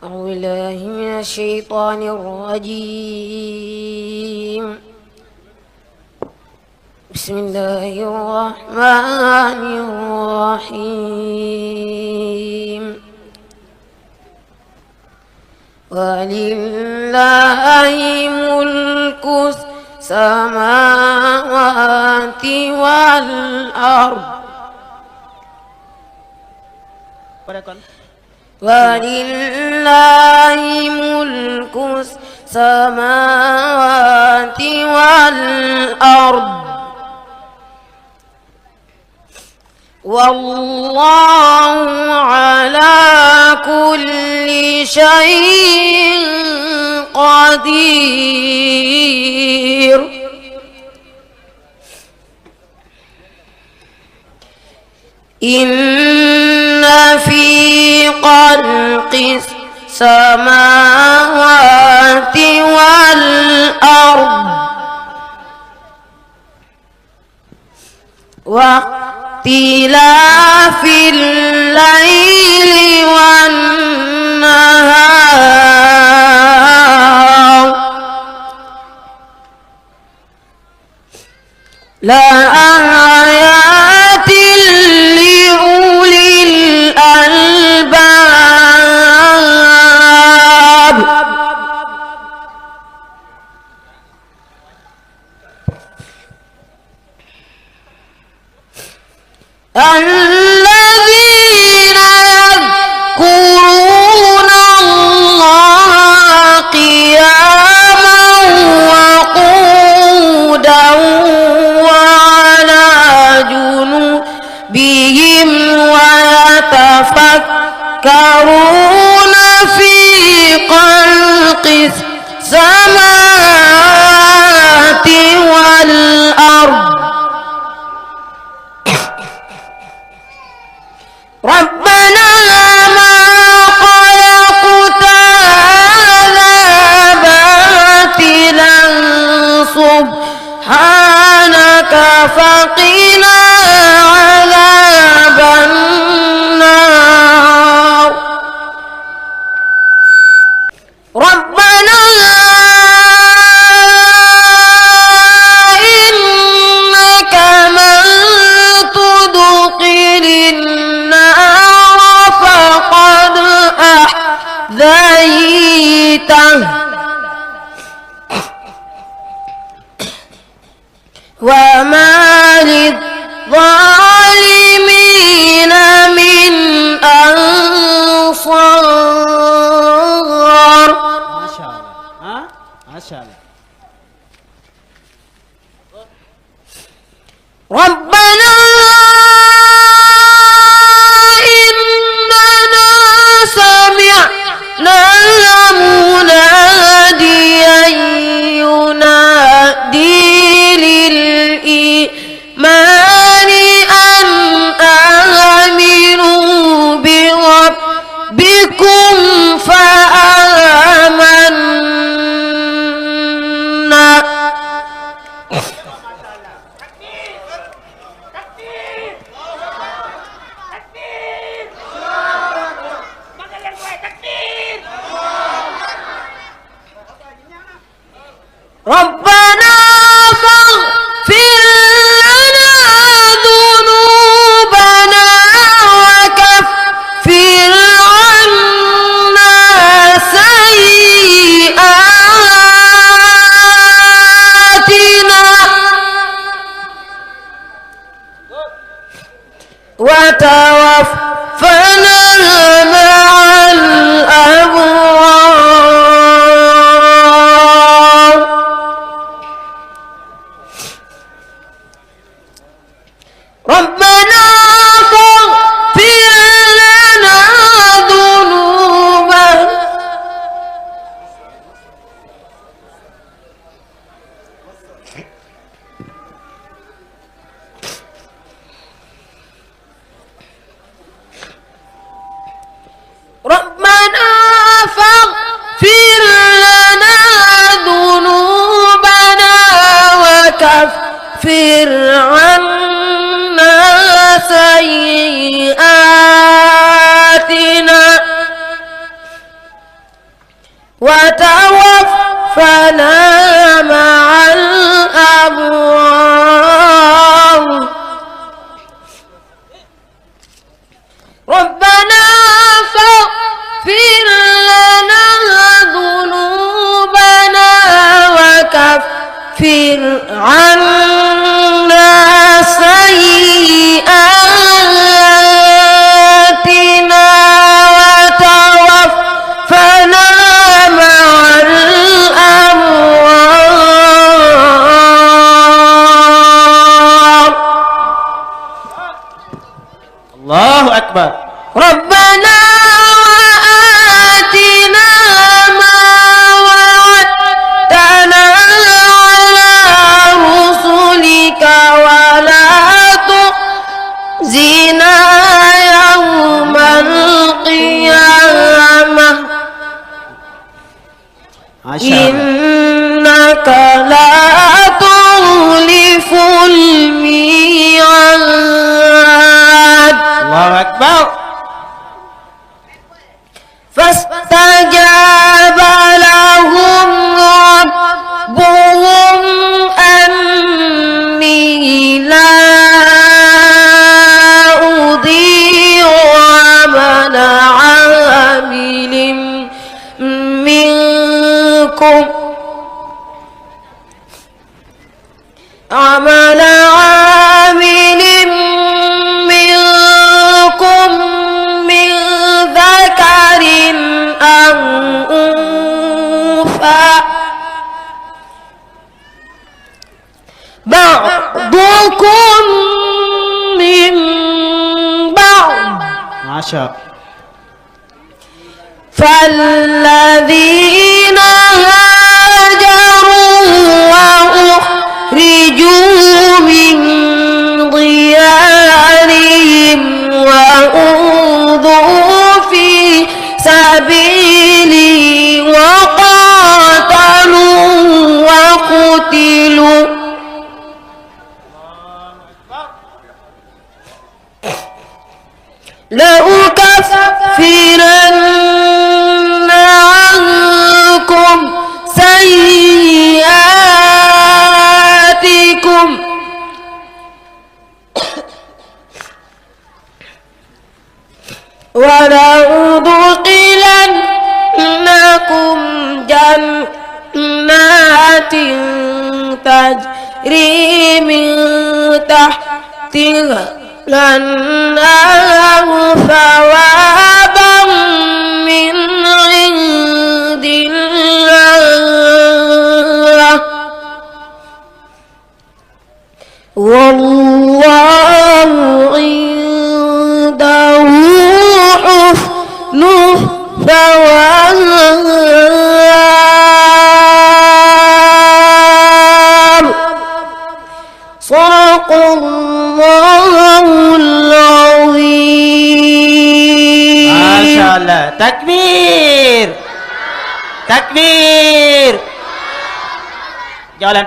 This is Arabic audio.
أعوذ بالله من الشيطان الرجيم. بسم الله الرحمن الرحيم. ولله ملك السماوات والأرض ولله ملك السماوات والأرض والله على كل شيء قدير. إن في خلق السماوات والأرض واختلاف الليل والنهار لآيات لأولي الألباب. الذين يذكرون الله قياما وقعودا وعلى جنوبهم ويتفكرون في خلق السماوات والأرض ربنا ما خلقت هذا باطلا سبحانك فقنا عذاب النار. ربنا إنك من تدخل النار فقد أحذيته وما للظالمين من أنصار. ما شاء الله. ما شاء الله. ربنا إننا سمعنا مناديا ينادي للإيمان أن آمنوا بربكم فآمنا. ربنا فاغفر لنا ذنوبنا وكفر عنا سيئاتنا وتوفنا مع الأبرار. ربنا فاغفر لنا ذنوبنا ربنا فاغفر لنا ذنوبنا وكفر عنا سيئاتنا وتوفنا مع الأبرار ربنا فاغفر لنا ذنوبنا وكفر عنا سيئاتنا وتوفنا مع الأبرار الله أكبر. ربنا وآتنا ما وعدتنا على رسلك ولا تخزنا يوم القيامة ما شاء الله. إنك لا تخلف الميعاد الله أكبر. فاستجاب لهم ربهم أني لا أضيع عمل عامل منكم من ذكر أو أنثى بعضكم من بعض ما شاء الله. فالذين هاجروا وأخرجوا من ديارهم وأوذوا في سبيلي وقاتلوا وقتلوا لأكفرن عنكم سيئاتكم ولأدخلنكم جنات تجري من تحتها الأنهار ثوابا من عند الله والله عنده حسن الثواب صدق الله العظيم. ما شاء الله. تكبير تكبير. Jalan